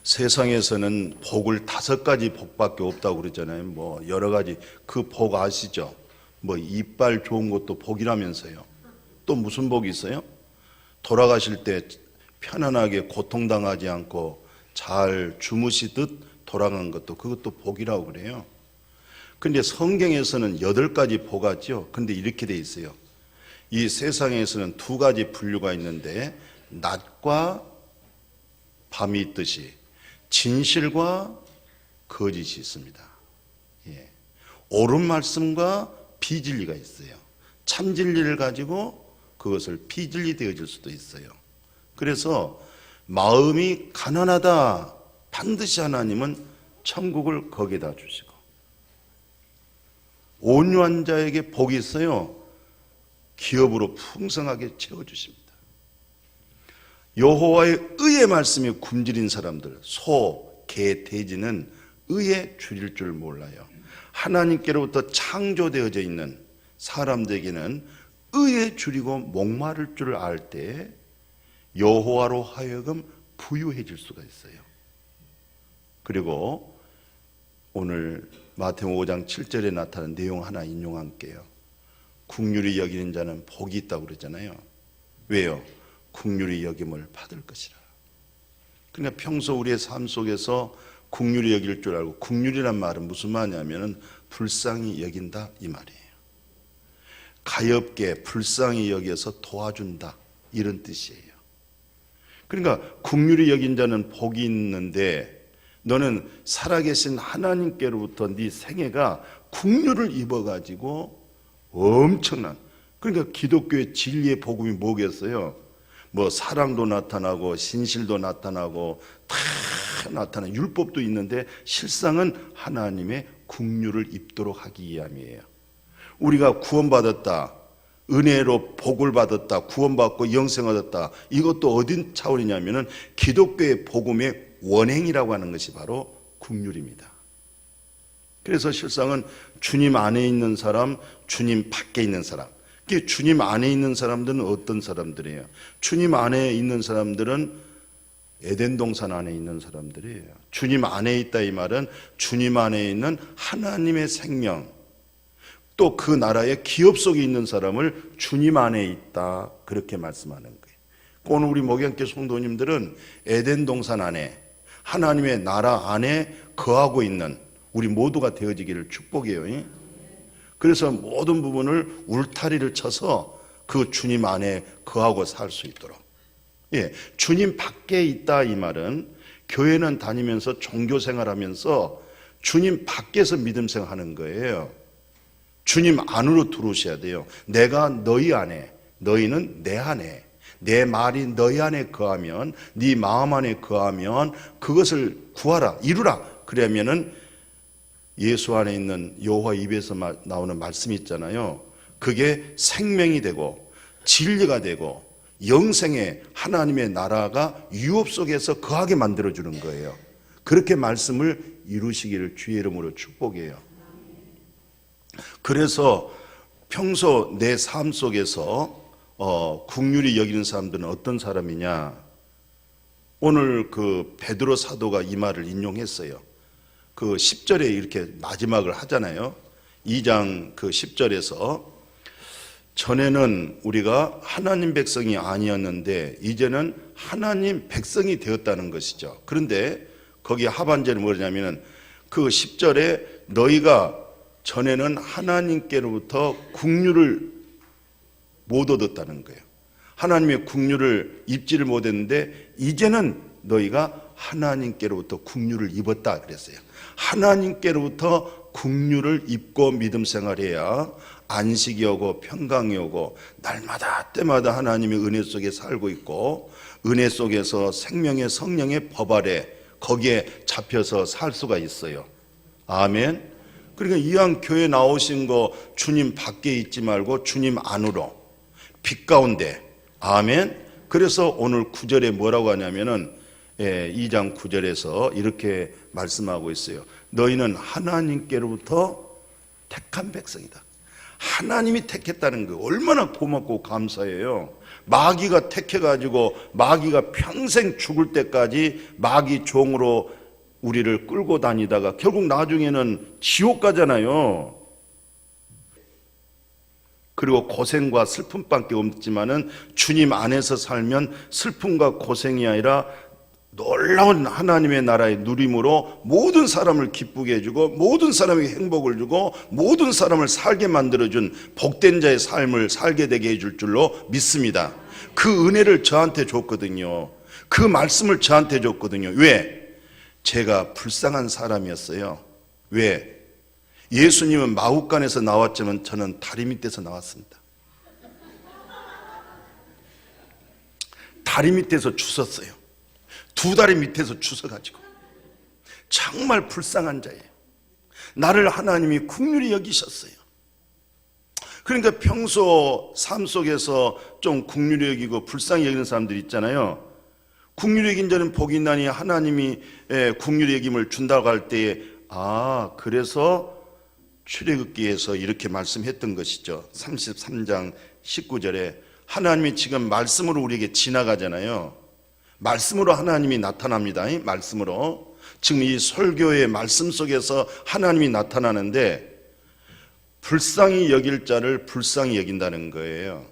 세상에서는 복을 5가지 복밖에 없다고 그러잖아요. 뭐 여러 가지 그 복 아시죠? 뭐 이빨 좋은 것도 복이라면서요. 또 무슨 복이 있어요? 돌아가실 때 편안하게 고통당하지 않고 잘 주무시듯 돌아가는 것도 그것도 복이라고 그래요. 근데 성경에서는 8가지 복 하죠. 근데 이렇게 돼 있어요. 이 세상에서는 2가지 분류가 있는데 낮과 밤이 있듯이 진실과 거짓이 있습니다. 예. 옳은 말씀과 비진리가 있어요. 참 진리를 가지고 그것을 비진리 되어질 수도 있어요. 그래서 마음이 가난하다, 반드시 하나님은 천국을 거기다 주시고, 온유한 자에게 복이 있어요. 기업으로 풍성하게 채워주십니다. 여호와의 의의 말씀이 굶주린 사람들, 소, 개, 돼지는 의에 줄일 줄 몰라요. 하나님께로부터 창조되어져 있는 사람들에게는 의에 줄이고 목마를 줄 알 때 여호와로 하여금 부유해질 수가 있어요. 그리고 오늘 마태복음 5장 7절에 나타난 내용 하나 인용할게요. 긍휼히 여기는 자는 복이 있다고 그러잖아요. 왜요? 긍휼히 여김을 받을 것이라. 그러니까 평소 우리의 삶 속에서 긍휼히 여길 줄 알고, 긍휼이란 말은 무슨 말이냐면은 불쌍히 여긴다 이 말이에요. 가엾게 불쌍히 여겨서 도와준다 이런 뜻이에요. 그러니까 긍휼히 여긴 자는 복이 있는데, 너는 살아계신 하나님께로부터 네 생애가 긍휼을 입어가지고 엄청난, 그러니까 기독교의 진리의 복음이 뭐겠어요? 뭐 사랑도 나타나고 신실도 나타나고 다 나타나는 율법도 있는데 실상은 하나님의 긍휼을 입도록 하기 위함이에요. 우리가 구원받았다, 은혜로 복을 받았다, 구원받고 영생 얻었다, 이것도 어딘 차원이냐면은 기독교의 복음의 원행이라고 하는 것이 바로 긍휼입니다. 그래서 실상은 주님 안에 있는 사람, 주님 밖에 있는 사람, 주님 안에 있는 사람들은 어떤 사람들이에요? 주님 안에 있는 사람들은 에덴 동산 안에 있는 사람들이에요. 주님 안에 있다 이 말은 주님 안에 있는 하나님의 생명, 또 그 나라의 기업 속에 있는 사람을 주님 안에 있다, 그렇게 말씀하는 거예요. 오늘 우리 목양교 성도님들은 에덴 동산 안에 하나님의 나라 안에 거하고 있는 우리 모두가 되어지기를 축복해요. 그래서 모든 부분을 울타리를 쳐서 그 주님 안에 거하고 살 수 있도록. 주님 밖에 있다 이 말은 교회는 다니면서 종교 생활하면서 주님 밖에서 믿음 생활하는 거예요. 주님 안으로 들어오셔야 돼요. 내가 너희 안에, 너희는 내 안에, 내 말이 너희 안에 거하면, 네 마음 안에 거하면 그것을 구하라, 이루라. 그러면은 예수 안에 있는 여호와 입에서 나오는 말씀이 있잖아요. 그게 생명이 되고 진리가 되고 영생의 하나님의 나라가 유업 속에서 거하게 만들어주는 거예요. 그렇게 말씀을 이루시기를 주의 이름으로 축복해요. 그래서 평소 내 삶 속에서 긍휼히 여기는 사람들은 어떤 사람이냐? 오늘 그 베드로 사도가 이 말을 인용했어요. 그 10절에 이렇게 마지막을 하잖아요. 2장 그 10절에서 전에는 우리가 하나님 백성이 아니었는데 이제는 하나님 백성이 되었다는 것이죠. 그런데 거기 하반절에 뭐냐면은 그 10절에 너희가 전에는 하나님께로부터 긍휼을 못 얻었다는 거예요. 하나님의 긍휼을 입지를 못했는데 이제는 너희가 하나님께로부터 긍휼을 입었다 그랬어요. 하나님께로부터 긍휼을 입고 믿음 생활해야 안식이 오고 평강이 오고 날마다 때마다 하나님의 은혜 속에 살고 있고 은혜 속에서 생명의 성령의 법 아래 거기에 잡혀서 살 수가 있어요. 아멘. 그러니까 이왕 교회 나오신 거 주님 밖에 있지 말고 주님 안으로, 빛 가운데. 아멘. 그래서 오늘 9절에 뭐라고 하냐면은 2장 9절에서 이렇게 말씀하고 있어요. 너희는 하나님께로부터 택한 백성이다. 하나님이 택했다는 거 얼마나 고맙고 감사해요. 마귀가 택해가지고 마귀가 평생 죽을 때까지 마귀 종으로 우리를 끌고 다니다가 결국 나중에는 지옥 가잖아요. 그리고 고생과 슬픔밖에 없지만은 주님 안에서 살면 슬픔과 고생이 아니라 놀라운 하나님의 나라의 누림으로 모든 사람을 기쁘게 해주고 모든 사람에게 행복을 주고 모든 사람을 살게 만들어준 복된 자의 삶을 살게 되게 해줄 줄로 믿습니다. 그 은혜를 저한테 줬거든요. 그 말씀을 저한테 줬거든요. 왜? 제가 불쌍한 사람이었어요. 왜? 예수님은 마हु간에서 나왔지만 저는 다리 밑에서 나왔습니다. 다리 밑에서 주웠어요. 두 다리 밑에서 주워가지고 정말 불쌍한 자예요. 나를 하나님이 긍휼히 여기셨어요. 그러니까 평소 삶 속에서 좀 긍휼히 여기고 불쌍히 여기는 사람들 있잖아요. 긍휼히 여긴 자는 복이 있나니 하나님이 긍휼히 여김을 준다고 할 때에 그래서 출애굽기에서 이렇게 말씀했던 것이죠. 33장 19절에 하나님이 지금 말씀으로 우리에게 지나가잖아요. 말씀으로 하나님이 나타납니다. 말씀으로. 지금 이 설교의 말씀 속에서 하나님이 나타나는데 불쌍히 여길 자를 불쌍히 여긴다는 거예요.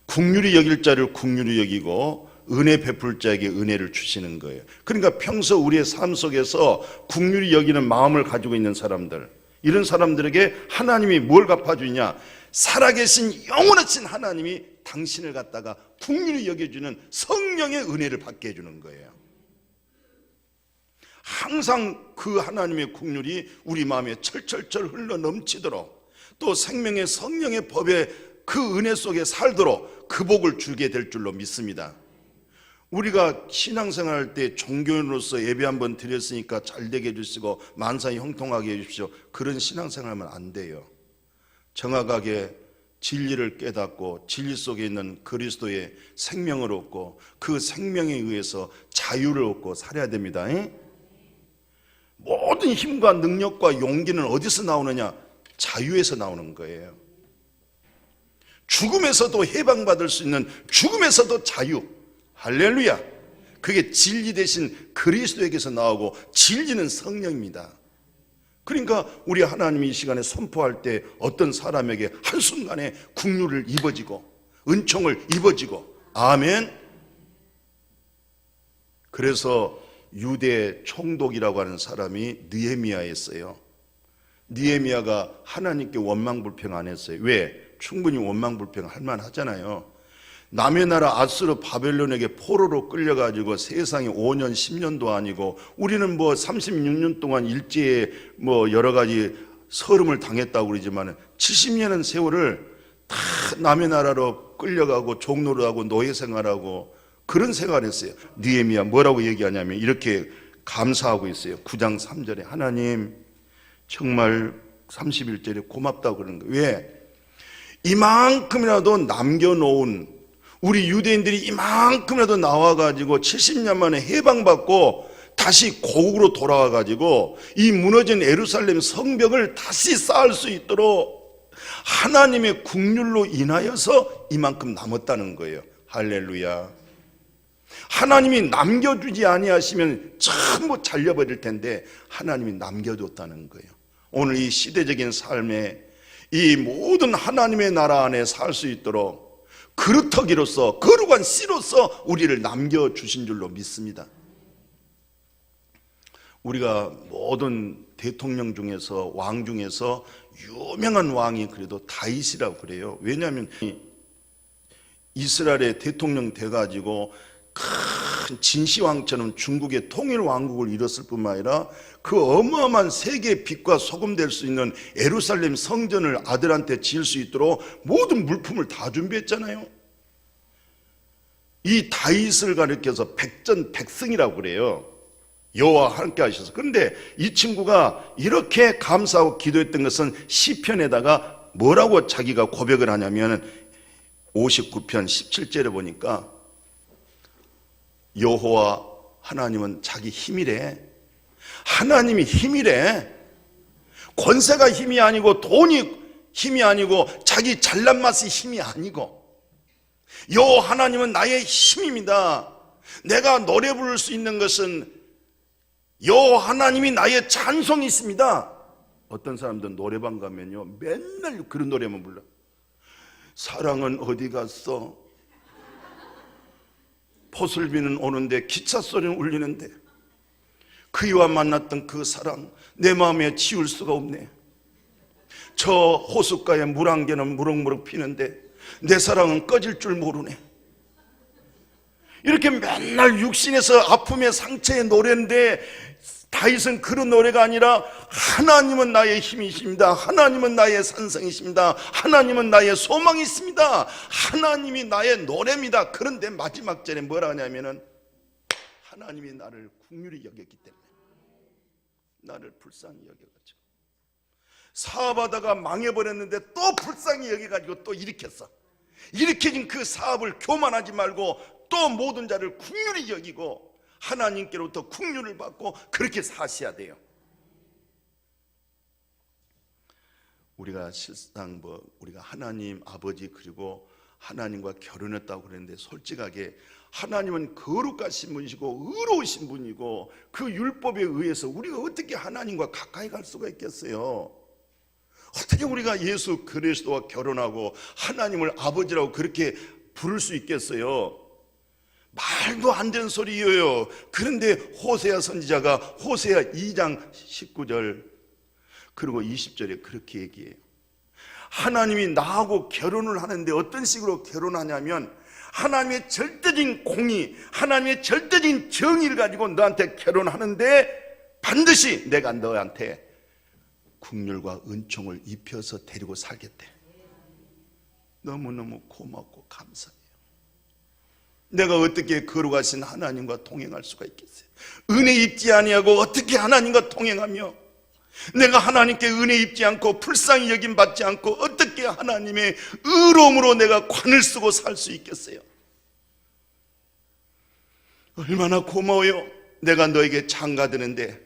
긍휼히 여길 자를 긍휼히 여기고 은혜 베풀 자에게 은혜를 주시는 거예요. 그러니까 평소 우리의 삶 속에서 긍휼히 여기는 마음을 가지고 있는 사람들, 이런 사람들에게 하나님이 뭘 갚아주냐? 살아계신 영원하신 하나님이 당신을 갖다가 긍휼히 여겨주는 성령의 은혜를 받게 해주는 거예요. 항상 그 하나님의 긍휼이 우리 마음에 철철철 흘러 넘치도록, 또 생명의 성령의 법에 그 은혜 속에 살도록 그 복을 주게 될 줄로 믿습니다. 우리가 신앙생활 때 종교인으로서 예배 한번 드렸으니까 잘되게 해주시고 만사히 형통하게 해주십시오. 그런 신앙생활하면 안 돼요. 정확하게 진리를 깨닫고 진리 속에 있는 그리스도의 생명을 얻고 그 생명에 의해서 자유를 얻고 살아야 됩니다. 모든 힘과 능력과 용기는 어디서 나오느냐? 자유에서 나오는 거예요. 죽음에서도 해방받을 수 있는, 죽음에서도 자유. 할렐루야. 그게 진리 대신 그리스도에게서 나오고 진리는 성령입니다. 그러니까 우리 하나님이 이 시간에 선포할 때 어떤 사람에게 한순간에 긍휼을 입어지고 은총을 입어지고, 아멘. 그래서 유대 총독이라고 하는 사람이 느헤미야였어요. 느헤미야가 하나님께 원망불평 안 했어요. 왜? 충분히 원망불평 할 만하잖아요. 남의 나라 아수르 바벨론에게 포로로 끌려가지고 세상에 5년 10년도 아니고, 우리는 뭐 36년 동안 일제에 뭐 여러 가지 서름을 당했다고 그러지만 70년의 세월을 다 남의 나라로 끌려가고 종노릇하고 노예 생활하고 그런 생활을 했어요. 느헤미야 뭐라고 얘기하냐면 이렇게 감사하고 있어요. 9장 3절에 하나님 정말 31절에 고맙다고 그러는 거예요. 왜? 이만큼이라도 남겨놓은 우리 유대인들이 이만큼이라도 나와가지고 70년 만에 해방받고 다시 고국으로 돌아와가지고 이 무너진 예루살렘 성벽을 다시 쌓을 수 있도록 하나님의 긍휼로 인하여서 이만큼 남았다는 거예요. 할렐루야. 하나님이 남겨주지 아니하시면 전부 잘려버릴 텐데 하나님이 남겨줬다는 거예요. 오늘 이 시대적인 삶에 이 모든 하나님의 나라 안에 살 수 있도록 그루터기로서, 거룩한 씨로서 우리를 남겨주신 줄로 믿습니다. 우리가 모든 대통령 중에서, 왕 중에서 유명한 왕이 그래도 다윗이라고 그래요. 왜냐하면 이스라엘의 대통령 돼가지고 큰 진시황처럼 중국의 통일왕국을 이뤘을 뿐만 아니라 그 어마어마한 세계의 빛과 소금 될 수 있는 예루살렘 성전을 아들한테 지을 수 있도록 모든 물품을 다 준비했잖아요. 이 다윗을 가리켜서 백전백승이라고 그래요. 여호와 함께 하셔서. 그런데 이 친구가 이렇게 감사하고 기도했던 것은 시편에다가 뭐라고 자기가 고백을 하냐면 59편 17절에 보니까 여호와 하나님은 자기 힘이래. 하나님이 힘이래. 권세가 힘이 아니고 돈이 힘이 아니고 자기 잘난 맛이 힘이 아니고 여호와 하나님은 나의 힘입니다. 내가 노래 부를 수 있는 것은 여호와 하나님이 나의 찬송이 있습니다. 어떤 사람들은 노래방 가면요 맨날 그런 노래만 불러. 사랑은 어디 갔어? 포슬비는 오는데 기차 소리는 울리는데 그이와 만났던 그 사랑 내 마음에 지울 수가 없네. 저 호숫가에 물 한 개는 무럭무럭 피는데 내 사랑은 꺼질 줄 모르네. 이렇게 맨날 육신에서 아픔의 상처의 노래인데 다윗은 그런 노래가 아니라 하나님은 나의 힘이십니다. 하나님은 나의 산성이십니다. 하나님은 나의 소망이 있습니다. 하나님이 나의 노래입니다. 그런데 마지막 절에 뭐라 하냐면은 하나님이 나를 긍휼히 여겼기 때문에 나를 불쌍히 여겨가지고 사업하다가 망해버렸는데 또 불쌍히 여겨가지고 또 일으켰어. 일으켜진 그 사업을 교만하지 말고 또 모든 자를 긍휼히 여기고 하나님께로부터 긍휼을 받고 그렇게 사셔야 돼요. 우리가 실상 우리가 하나님 아버지 그리고 하나님과 결혼했다고 그랬는데 솔직하게 하나님은 거룩하신 분이시고 의로우신 분이고 그 율법에 의해서 우리가 어떻게 하나님과 가까이 갈 수가 있겠어요? 어떻게 우리가 예수 그리스도와 결혼하고 하나님을 아버지라고 그렇게 부를 수 있겠어요? 말도 안 되는 소리예요. 그런데 호세아 선지자가 호세아 2장 19절 그리고 20절에 그렇게 얘기해요. 하나님이 나하고 결혼을 하는데 어떤 식으로 결혼하냐면 하나님의 절대적인 공의, 하나님의 절대적인 정의를 가지고 너한테 결혼하는데 반드시 내가 너한테 긍휼과 은총을 입혀서 데리고 살겠대. 너무너무 고맙고 감사해요. 내가 어떻게 거룩하신 하나님과 동행할 수가 있겠어요? 은혜 입지 아니하고 어떻게 하나님과 동행하며 내가 하나님께 은혜 입지 않고 불쌍히 여김 받지 않고 어떻게 하나님의 의로움으로 내가 관을 쓰고 살 수 있겠어요? 얼마나 고마워요. 내가 너에게 장가드는데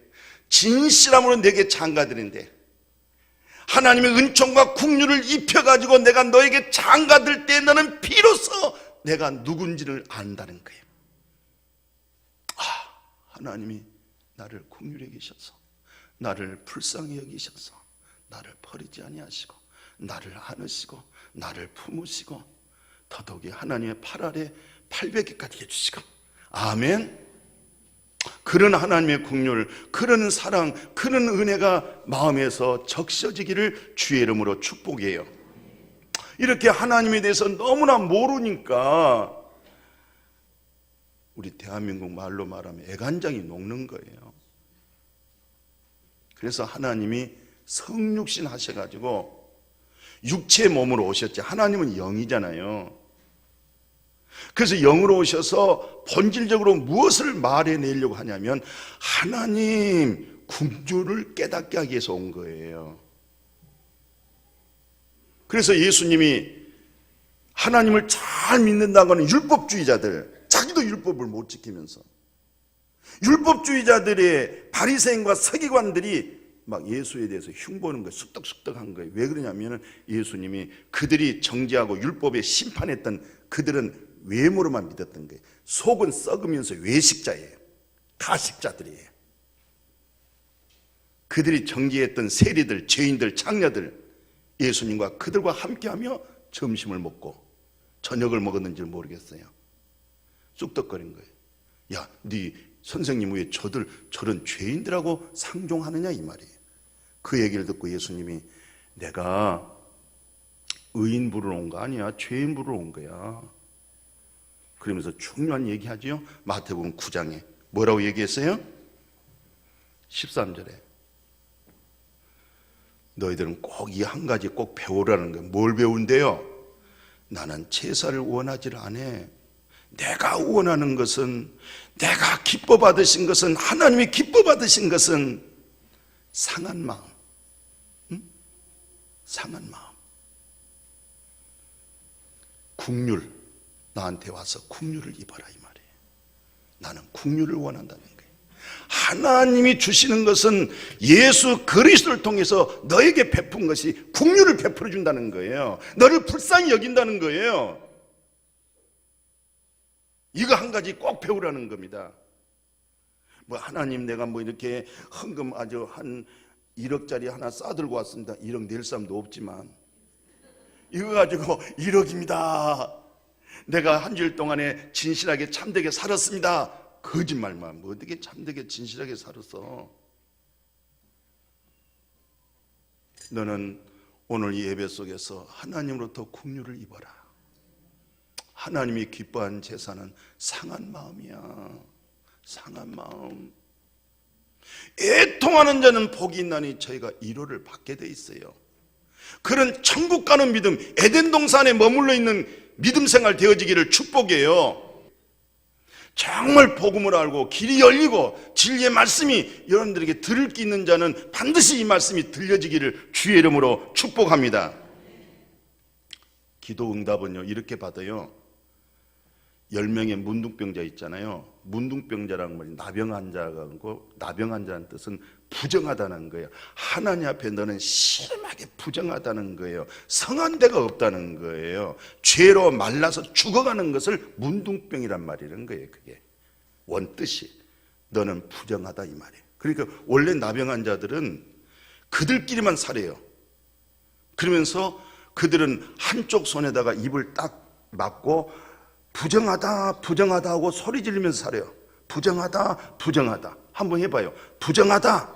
진실함으로 내게 장가드는데 하나님의 은총과 긍휼을 입혀가지고 내가 너에게 장가들 때 너는 비로소 내가 누군지를 안다는 거예요. 하나님이 나를 긍휼히 여기셔서 나를 불쌍히 여기셔서 나를 버리지 아니하시고 나를 안으시고 나를 품으시고 더더욱이 하나님의 팔 아래 800개까지 해주시고 아멘. 그런 하나님의 긍휼, 그런 사랑, 그런 은혜가 마음에서 적셔지기를 주의 이름으로 축복해요. 이렇게 하나님에 대해서 너무나 모르니까 우리 대한민국 말로 말하면 애간장이 녹는 거예요. 그래서 하나님이 성육신 하셔가지고 육체 몸으로 오셨지. 하나님은 영이잖아요. 그래서 영으로 오셔서 본질적으로 무엇을 말해내려고 하냐면 하나님 긍휼을 깨닫게 하기 위해서 온 거예요. 그래서 예수님이 하나님을 잘 믿는다고 하는 율법주의자들, 자기도 율법을 못 지키면서 율법주의자들의 바리새인과 서기관들이 막 예수에 대해서 흉보는 거예요. 쑥덕쑥덕한 거예요. 왜 그러냐면 예수님이 그들이 정죄하고 율법에 심판했던 그들은 외모로만 믿었던 거예요. 속은 썩으면서 외식자예요. 가식자들이에요. 그들이 정죄했던 세리들, 죄인들, 창녀들 예수님과 그들과 함께하며 점심을 먹고 저녁을 먹었는지 모르겠어요. 쑥덕거린 거예요. 야, 네 선생님 왜 저런 죄인들하고 상종하느냐 이 말이에요. 그 얘기를 듣고 예수님이 내가 의인 부르러 온 거 아니야. 죄인 부르러 온 거야. 그러면서 중요한 얘기하죠. 마태복음 9장에 뭐라고 얘기했어요? 13절에 너희들은 꼭 이 한 가지 꼭 배우라는 거예요. 뭘 배운대요? 나는 제사를 원하지를 않아. 내가 원하는 것은, 내가 기뻐 받으신 것은, 하나님이 기뻐 받으신 것은 상한 마음, 상한 마음, 긍휼. 나한테 와서 긍휼을 입어라 이 말이에요. 나는 긍휼을 원한다는 거예요. 하나님이 주시는 것은 예수 그리스도를 통해서 너에게 베푼 것이 긍휼을 베풀어 준다는 거예요. 너를 불쌍히 여긴다는 거예요. 이거 한 가지 꼭 배우라는 겁니다. 뭐 하나님 내가 뭐 이렇게 헌금 아주 한 1억짜리 하나 싸들고 왔습니다. 1억 낼 사람도 없지만 이거 가지고 1억입니다. 내가 한 주일 동안에 진실하게 참되게 살았습니다. 거짓말만. 뭐 어떻게 참되게 진실하게 살았어? 너는 오늘 이 예배 속에서 하나님으로부터 긍휼을 입어라. 하나님이 기뻐한 제사는 상한 마음이야. 상한 마음. 애통하는 자는 복이 있나니 저희가 위로를 받게 돼 있어요. 그런 천국 가는 믿음, 에덴 동산에 머물러 있는 믿음 생활 되어지기를 축복해요. 정말 복음을 알고 길이 열리고 진리의 말씀이 여러분들에게 들을 게 있는 자는 반드시 이 말씀이 들려지기를 주의 이름으로 축복합니다. 기도 응답은요 이렇게 받아요. 10명의 문둥병자 있잖아요. 문둥병자라는 말이 나병환자고, 나병환자는 뜻은 부정하다는 거예요. 하나님 앞에 너는 심하게 부정하다는 거예요. 성한 데가 없다는 거예요. 죄로 말라서 죽어가는 것을 문둥병이란 말이라는 거예요. 그게 원뜻이 너는 부정하다 이 말이에요. 그러니까 원래 나병환자들은 그들끼리만 살아요. 그러면서 그들은 한쪽 손에다가 입을 딱 막고 부정하다 부정하다 하고 소리 지르면서 살아요. 부정하다 부정하다. 한번 해봐요. 부정하다.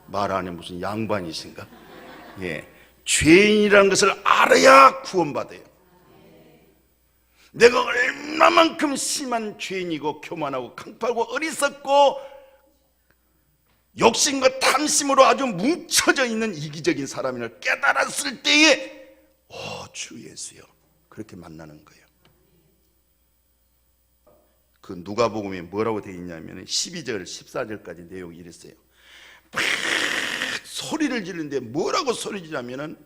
말 안에 무슨 양반이신가? 예, 죄인이라는 것을 알아야 구원받아요. 내가 얼마만큼 심한 죄인이고 교만하고 강파하고 어리석고 욕심과 탐심으로 아주 뭉쳐져 있는 이기적인 사람을 깨달았을 때에 주 예수여 그렇게 만나는 거예요. 그 누가복음에 뭐라고 되어 있냐면 12절 14절까지 내용이 이랬어요. 막 소리를 지르는데 뭐라고 소리 지르냐면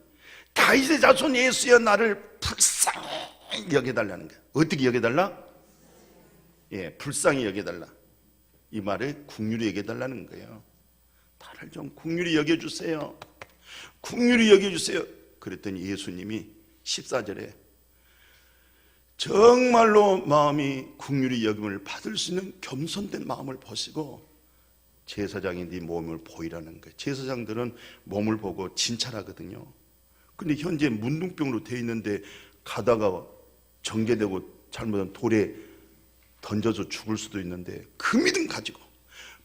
다윗의 자손 예수여 나를 불쌍히 여겨달라는 거예요. 어떻게 여겨달라? 예, 불쌍히 여겨달라. 이 말에 긍휼히 여겨달라는 거예요. 나를 좀 긍휼히 여겨주세요. 긍휼히 여겨주세요. 그랬더니 예수님이 14절에 정말로 마음이 긍휼히 여김을 받을 수 있는 겸손된 마음을 보시고 제사장이 네 몸을 보이라는 거예요. 제사장들은 몸을 보고 진찰하거든요. 근데 현재 문둥병으로 되어 있는데 가다가 정죄되고 잘못하면 돌에 던져서 죽을 수도 있는데 그 믿음 가지고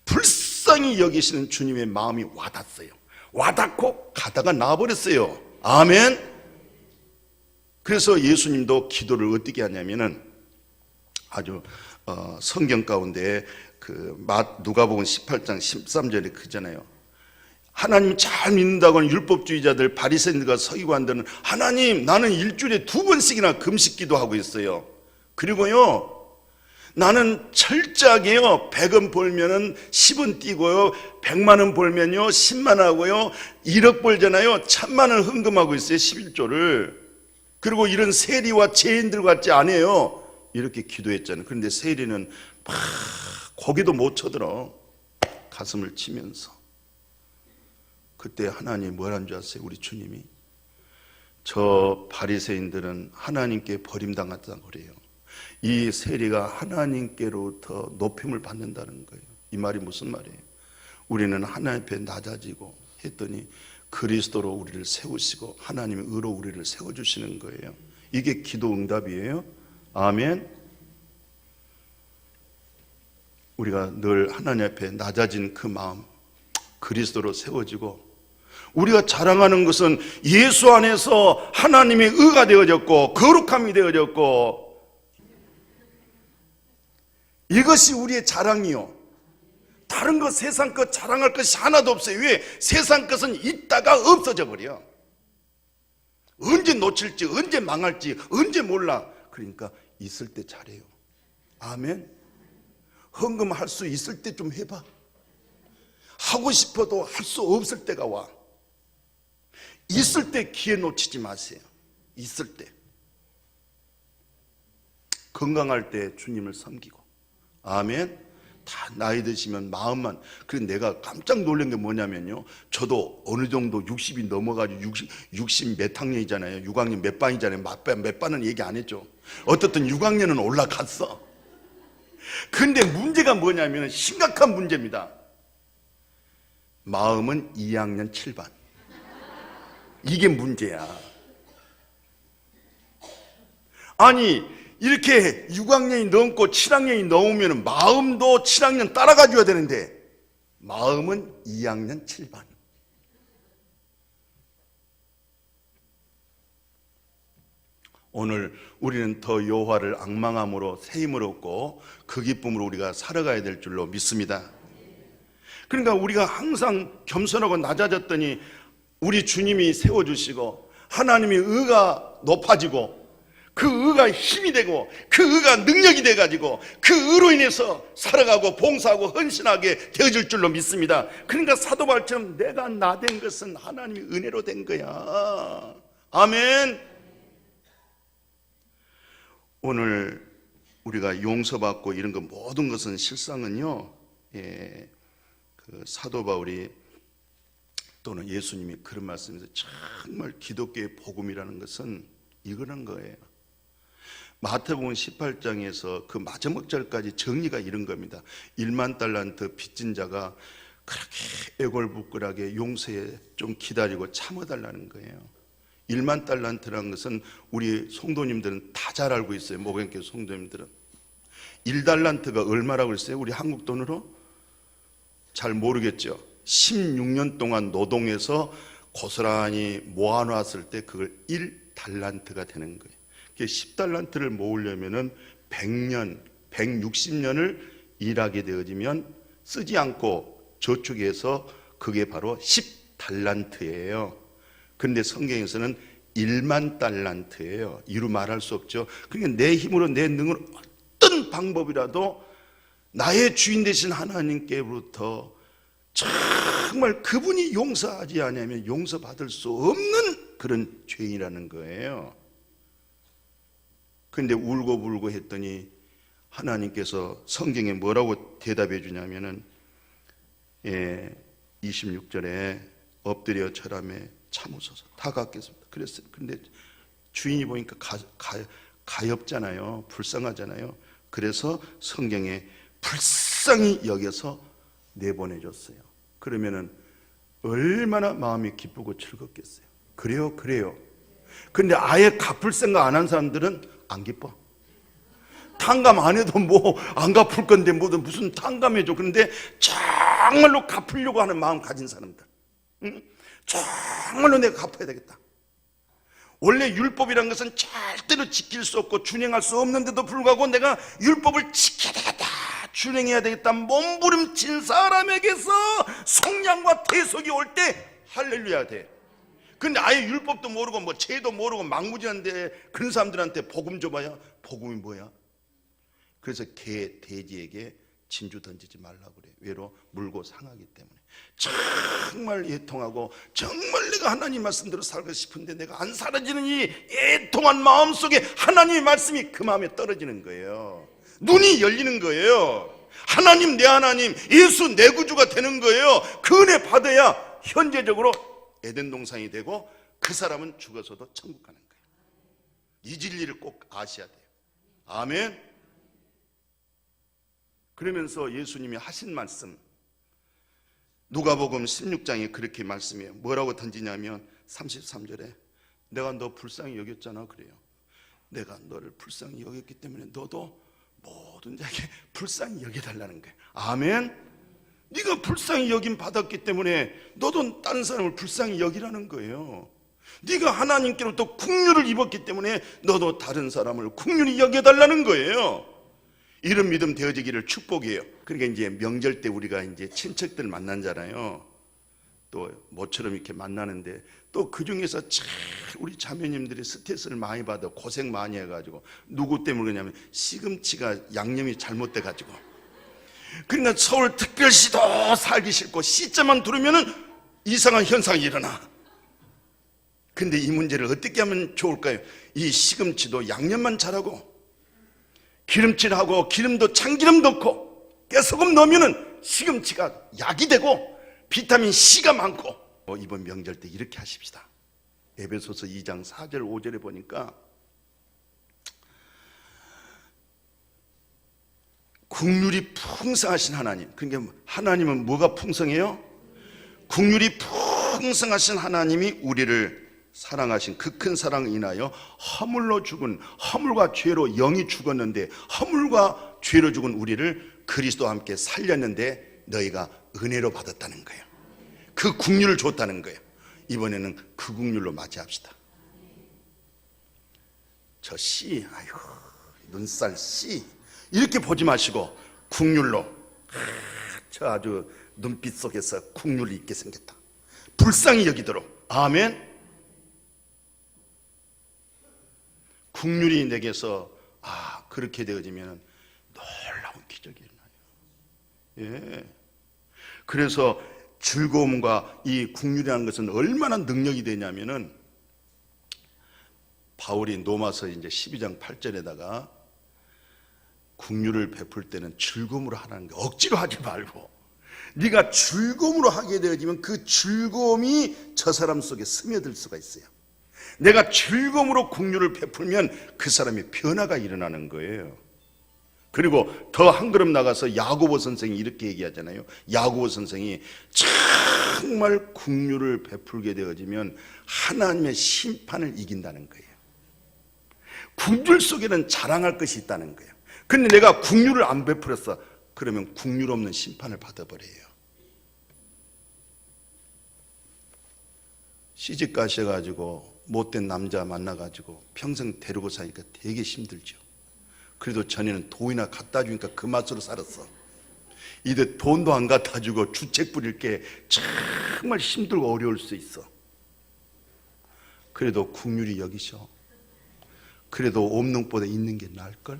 불쌍히 여기시는 주님의 마음이 와닿았어요. 와닿고 가다가 나와버렸어요. 아멘. 그래서 예수님도 기도를 어떻게 하냐면은 아주 성경 가운데 그 누가복음 18장 13절에 그잖아요. 하나님 잘 믿는다고는 율법주의자들 바리새인들과 서기관들은 하나님 나는 일주일에 2번씩이나 금식 기도하고 있어요. 그리고요 나는 철저하게요 100원 벌면은 10원 띄고요 100만 원 벌면요 10만 하고요 1억 벌잖아요 1000만 원 헌금하고 있어요 11조를. 그리고 이런 세리와 죄인들 같지 않아요. 이렇게 기도했잖아요. 그런데 세리는 막 고개도 못 쳐들어 가슴을 치면서. 그때 하나님이 뭐라는 줄 아세요? 우리 주님이 저 바리새인들은 하나님께 버림당했다고 그래요. 이 세리가 하나님께로부터 높임을 받는다는 거예요. 이 말이 무슨 말이에요? 우리는 하나님 앞에 낮아지고 했더니 그리스도로 우리를 세우시고 하나님의 의로 우리를 세워주시는 거예요. 이게 기도 응답이에요. 아멘. 우리가 늘 하나님 앞에 낮아진 그 마음 그리스도로 세워지고 우리가 자랑하는 것은 예수 안에서 하나님의 의가 되어졌고 거룩함이 되어졌고 이것이 우리의 자랑이요. 다른 것 세상 것 자랑할 것이 하나도 없어요. 왜? 세상 것은 있다가 없어져 버려. 언제 놓칠지 언제 망할지 언제 몰라. 그러니까 있을 때 잘해요. 아멘. 헌금할 수 있을 때 좀 해봐. 하고 싶어도 할 수 없을 때가 와. 있을 때 기회 놓치지 마세요. 있을 때 건강할 때 주님을 섬기고 아멘. 다 나이 드시면 마음만. 그래서 내가 깜짝 놀란 게 뭐냐면요, 저도 어느 정도 60이 넘어가지고 60 몇 학년이잖아요. 6학년 몇 반이잖아요. 몇 반은 얘기 안 했죠. 어떻든 6학년은 올라갔어. 근데 문제가 뭐냐면 심각한 문제입니다. 마음은 2학년 7반. 이게 문제야. 아니 이렇게 6학년이 넘고 7학년이 넘으면 마음도 7학년 따라가줘야 되는데 마음은 2학년 7반. 오늘 우리는 더 여호와를 앙망함으로 새 힘을 얻고 그 기쁨으로 우리가 살아가야 될 줄로 믿습니다. 그러니까 우리가 항상 겸손하고 낮아졌더니 우리 주님이 세워주시고 하나님의 의가 높아지고 그 의가 힘이 되고 그 의가 능력이 돼가지고 그 의로 인해서 살아가고 봉사하고 헌신하게 되어질 줄로 믿습니다. 그러니까 사도 바울처럼 내가 나 된 것은 하나님의 은혜로 된 거야. 아멘. 오늘 우리가 용서받고 이런 거 모든 것은 실상은요, 그 사도 바울이 또는 예수님이 그런 말씀에서 정말 기독교의 복음이라는 것은 이거란 거예요. 마태복음 18장에서 그 마지막 절까지 정리가 이런 겁니다. 1만 달란트 빚진 자가 그렇게 애골부끄하게 용서에 좀 기다리고 참아달라는 거예요. 1만 달란트라는 것은 우리 성도님들은 다 잘 알고 있어요. 목양교 성도님들은 1달란트가 얼마라고 했어요? 우리 한국 돈으로? 잘 모르겠죠. 16년 동안 노동해서 고스란히 모아놨을 때 그걸 1달란트가 되는 거예요. 10달란트를 모으려면은 100년, 160년을 일하게 되어지면 쓰지 않고 저축해서 그게 바로 10달란트예요. 그런데 성경에서는 1만 달란트예요. 이루 말할 수 없죠. 그러니까 내 힘으로 내 능으로 어떤 방법이라도 나의 주인 되신 하나님께로부터 정말 그분이 용서하지 않으면 용서받을 수 없는 그런 죄인이라는 거예요. 그런데 울고불고 했더니 하나님께서 성경에 뭐라고 대답해 주냐면은 26절에 엎드려 절하며 참으소서 다 갚겠습니다. 그랬어요. 근데 주인이 보니까 가엾잖아요. 불쌍하잖아요. 그래서 성경에 불쌍히 여겨서 내보내줬어요. 그러면은 얼마나 마음이 기쁘고 즐겁겠어요. 그래요. 근데 아예 갚을 생각 안 한 사람들은 안 기뻐. 탕감 안 해도 뭐 안 갚을 건데 무슨 탕감해줘. 그런데 정말로 갚으려고 하는 마음 가진 사람들, 정말로 내가 갚아야 되겠다. 원래 율법이란 것은 절대로 지킬 수 없고 준행할 수 없는데도 불구하고 내가 율법을 지켜야 되겠다, 준행해야 되겠다 몸부림친 사람에게서 속량과 대속이 올 때 할렐루야 돼. 근데 아예 율법도 모르고 뭐 죄도 모르고 망무지한데 그런 사람들한테 복음 줘봐야 복음이 뭐야? 그래서 개, 돼지에게 진주 던지지 말라고 그래. 왜로? 물고 상하기 때문에. 정말 애통하고 정말 내가 하나님 말씀대로 살고 싶은데 내가 안 살아지는 이 애통한 마음속에 하나님의 말씀이 그 마음에 떨어지는 거예요. 눈이 열리는 거예요. 하나님, 내 하나님, 예수 내 구주가 되는 거예요. 그 은혜 받아야 현재적으로 에덴 동산이 되고 그 사람은 죽어서도 천국 가는 거예요. 이 진리를 꼭 아셔야 돼요. 아멘. 그러면서 예수님이 하신 말씀, 누가복음 16장에 그렇게 말씀해요. 뭐라고 던지냐면 33절에 내가 너 불쌍히 여겼잖아 그래요. 내가 너를 불쌍히 여겼기 때문에 너도 모든 자에게 불쌍히 여겨달라는 거예요. 아멘. 네가 불쌍히 여김 받았기 때문에 너도 다른 사람을 불쌍히 여기라는 거예요. 네가 하나님께로부터 긍휼을 입었기 때문에 너도 다른 사람을 긍휼히 여겨달라는 거예요. 이런 믿음 되어지기를 축복이에요. 그러니까 이제 명절 때 우리가 이제 친척들 만나잖아요. 또 모처럼 이렇게 만나는데 또 그 중에서 참 우리 자매님들이 스트레스를 많이 받아 고생 많이 해가지고 누구 때문에 그러냐면 시금치가 양념이 잘못돼가지고 그러니까 서울 특별시도 살기 싫고 시자만 들으면은 이상한 현상이 일어나. 근데 이 문제를 어떻게 하면 좋을까요? 이 시금치도 양념만 잘하고 기름칠하고 기름도 참기름 넣고 깨소금 넣으면은 시금치가 약이 되고 비타민 C가 많고, 이번 명절 때 이렇게 하십시다. 에베소서 2장 4절 5절에 보니까 국률이 풍성하신 하나님, 그러니까 하나님은 뭐가 풍성해요? 국률이 풍성하신 하나님이 우리를 사랑하신 그 큰 사랑을 인하여 허물로 죽은, 허물과 죄로 영이 죽었는데 허물과 죄로 죽은 우리를 그리스도와 함께 살렸는데 너희가 은혜로 받았다는 거예요. 그 국률을 줬다는 거예요. 이번에는 그 국률로 맞이합시다. 저 씨, 아이고 눈살 씨 이렇게 보지 마시고 국률로, 저 아주 눈빛 속에서 국률이 있게 생겼다, 불쌍히 여기도록. 아멘. 국률이 내게서 그렇게 되어지면 놀라운 기적이 일어나요. 예. 그래서 즐거움과 이 국률이라는 것은 얼마나 능력이 되냐면은, 바울이 로마서 이제 12장 8절에다가 국률을 베풀 때는 즐거움으로 하라는 거, 억지로 하지 말고 네가 즐거움으로 하게 되어지면 그 즐거움이 저 사람 속에 스며들 수가 있어요. 내가 즐거움으로 국률을 베풀면 그 사람의 변화가 일어나는 거예요. 그리고 더 한 걸음 나가서 야고보 선생이 이렇게 얘기하잖아요. 야고보 선생이 정말 국률을 베풀게 되어지면 하나님의 심판을 이긴다는 거예요. 국률 속에는 자랑할 것이 있다는 거예요. 근데 내가 국률을 안 베풀었어, 그러면 국률 없는 심판을 받아버려요. 시집 가셔가지고 못된 남자 만나가지고 평생 데리고 사니까 되게 힘들죠. 그래도 전에는 돈이나 갖다 주니까 그 맛으로 살았어. 이제 돈도 안 갖다 주고 주책 부릴 게 정말 힘들고 어려울 수 있어. 그래도 국률이 여기셔. 그래도 없는보다 있는 게 나을걸?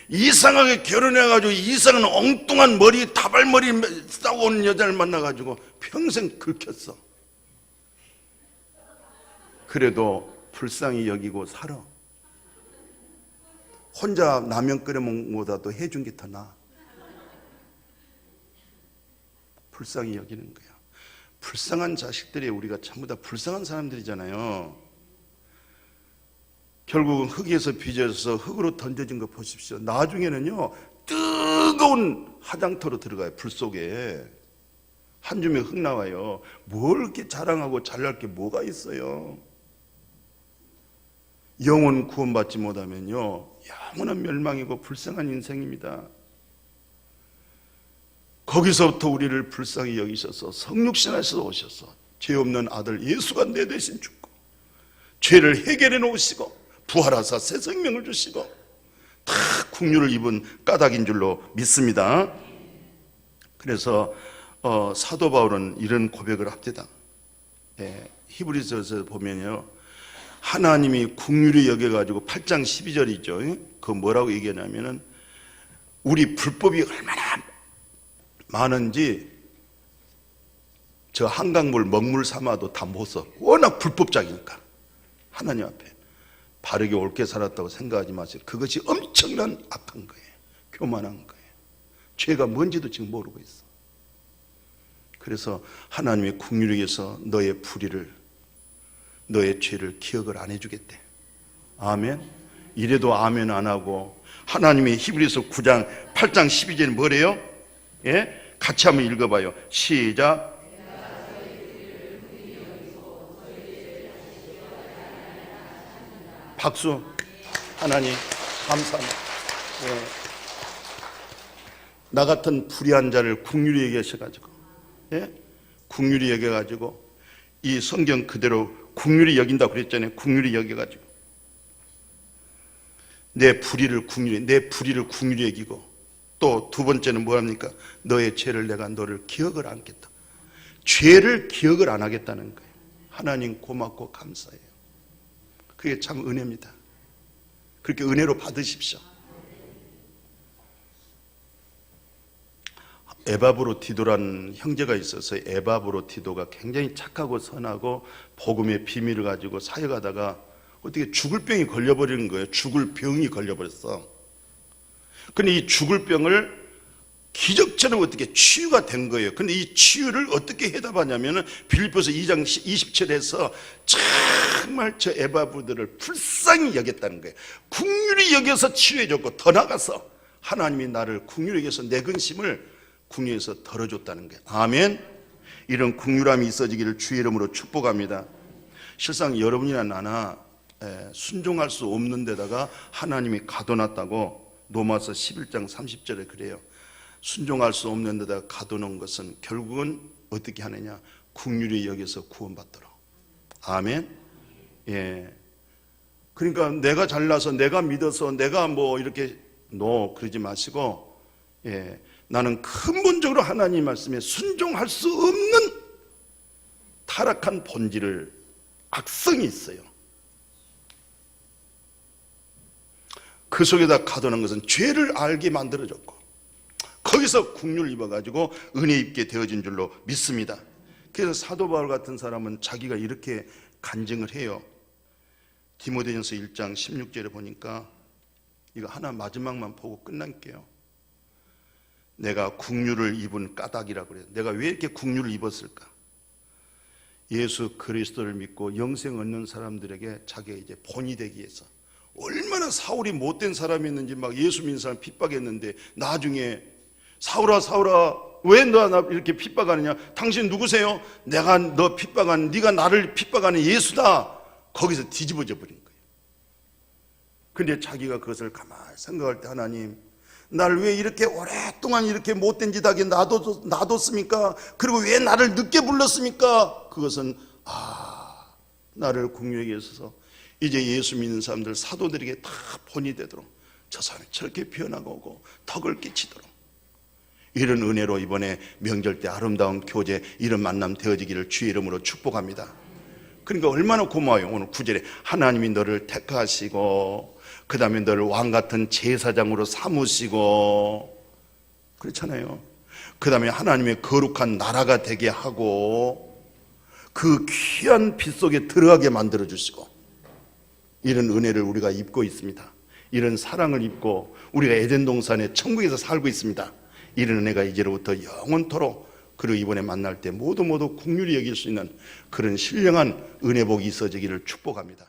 이상하게 결혼해가지고 이상한 엉뚱한 머리, 다발머리 싸고 오는 여자를 만나가지고 평생 긁혔어. 그래도 불쌍히 여기고 살아. 혼자 라면 끓여 먹는 것보다도 해준 게 더 나아. 불쌍히 여기는 거야. 불쌍한 자식들이, 우리가 전부 다 불쌍한 사람들이잖아요. 결국은 흙에서 빚어져서 흙으로 던져진 거 보십시오. 나중에는요 뜨거운 화장터로 들어가요. 불 속에 한 줌의 흙 나와요. 뭘 이렇게 자랑하고 잘날 게 뭐가 있어요. 영혼 구원받지 못하면요 영원한 멸망이고 불쌍한 인생입니다. 거기서부터 우리를 불쌍히 여기셔서 성육신하셔서 오셔서 죄 없는 아들 예수가 내 대신 죽고 죄를 해결해 놓으시고 부활하사 새 생명을 주시고 다 국률을 입은 까닭인 줄로 믿습니다. 그래서 사도 바울은 이런 고백을 합니다. 히브리서에서 보면요 하나님이 국률이 여겨가지고 8장 12절이죠. 그 뭐라고 얘기하냐면은 우리 불법이 얼마나 많은지 저 한강물 먹물 삼아도 다 못 써. 워낙 불법적이니까. 하나님 앞에 바르게 옳게 살았다고 생각하지 마세요. 그것이 엄청난 악한 거예요. 교만한 거예요. 죄가 뭔지도 지금 모르고 있어. 그래서 하나님의 국률에게서 너의 불의를, 너의 죄를 기억을 안 해주겠대. 아멘. 이래도 아멘 안 하고 하나님의 히브리서 9장 8장 12절에 뭐래요? 예? 같이 한번 읽어봐요. 시작. 박수. 하나님 감사합니다. 예. 나 같은 불의한 자를 국률이 여기셔가지고, 예? 국률이 여겨가지고 이 성경 그대로 국률이 여긴다고 그랬잖아요. 국률이 여겨가지고 내 불의를 국률이 여기고, 또 두 번째는 뭐합니까? 너의 죄를 내가 너를 기억을 않겠다. 죄를 기억을 안 하겠다는 거예요. 하나님 고맙고 감사해요. 그게 참 은혜입니다. 그렇게 은혜로 받으십시오. 에바브로디도라는 형제가 있어서 에바브로디도가 굉장히 착하고 선하고 복음의 비밀을 가지고 사역하다가 어떻게 죽을 병이 걸려버리는 거예요. 죽을 병이 걸려버렸어. 근데 이 죽을 병을 기적처럼 어떻게 치유가 된 거예요. 근데 이 치유를 어떻게 해답하냐면은 빌립보서 2장 20절에서 정말 저 에바브들을 불쌍히 여겼다는 거예요. 긍휼히 여겨서 치유해줬고, 더 나아가서 하나님이 나를 긍휼히 여겨서 내 근심을 긍휼히 여겨서 덜어줬다는 거예요. 아멘. 이런 긍휼함이 있어지기를 주의 이름으로 축복합니다. 실상 여러분이나 나나 순종할 수 없는 데다가 하나님이 가둬놨다고 로마서 11장 30절에 그래요. 순종할 수 없는 데다가 가둬놓은 것은 결국은 어떻게 하느냐? 긍휼히 여겨서 구원받도록. 아멘. 예. 그러니까 내가 잘나서, 내가 믿어서, 내가 뭐 이렇게 그러지 마시고, 예. 나는 근본적으로 하나님 말씀에 순종할 수 없는 타락한 본질을, 악성이 있어요. 그 속에다 가둬놓은 것은 죄를 알게 만들어졌고, 거기서 긍휼을 입어가지고 은혜 입게 되어진 줄로 믿습니다. 그래서 사도 바울 같은 사람은 자기가 이렇게 간증을 해요. 디모데전서 1장 16절에 보니까, 이거 하나 마지막만 보고 끝날게요. 내가 긍휼을 입은 까닭이라고 그래요. 내가 왜 이렇게 긍휼을 입었을까? 예수 그리스도를 믿고 영생 얻는 사람들에게 자기가 이제 본이 되기 위해서, 얼마나 사울이 못된 사람이었는지 막 예수 믿는 사람 핍박했는데, 나중에 사울아 사울아 왜 너 나 이렇게 핍박하느냐? 당신 누구세요? 내가 너 핍박하는, 네가 나를 핍박하는 예수다. 거기서 뒤집어져 버린 거예요. 근데 자기가 그것을 가만히 생각할 때, 하나님, 나를 왜 이렇게 오랫동안 이렇게 못된 짓 하게 놔뒀습니까? 그리고 왜 나를 늦게 불렀습니까? 그것은 나를 긍휼히 여기셔서 이제 예수 믿는 사람들, 사도들에게 다 본이 되도록, 저 사람이 저렇게 변화하고 덕을 끼치도록, 이런 은혜로 이번에 명절 때 아름다운 교제, 이런 만남 되어지기를 주의 이름으로 축복합니다. 그러니까 얼마나 고마워요. 오늘 9절에 하나님이 너를 택하시고, 그 다음에 너를 왕같은 제사장으로 삼으시고, 그렇잖아요. 그 다음에 하나님의 거룩한 나라가 되게 하고, 그 귀한 빛 속에 들어가게 만들어 주시고, 이런 은혜를 우리가 입고 있습니다. 이런 사랑을 입고 우리가 에덴 동산의 천국에서 살고 있습니다. 이런 은혜가 이제로부터 영원토록, 그리고 이번에 만날 때 모두 긍휼히 여길 수 있는 그런 신령한 은혜복이 있어지기를 축복합니다.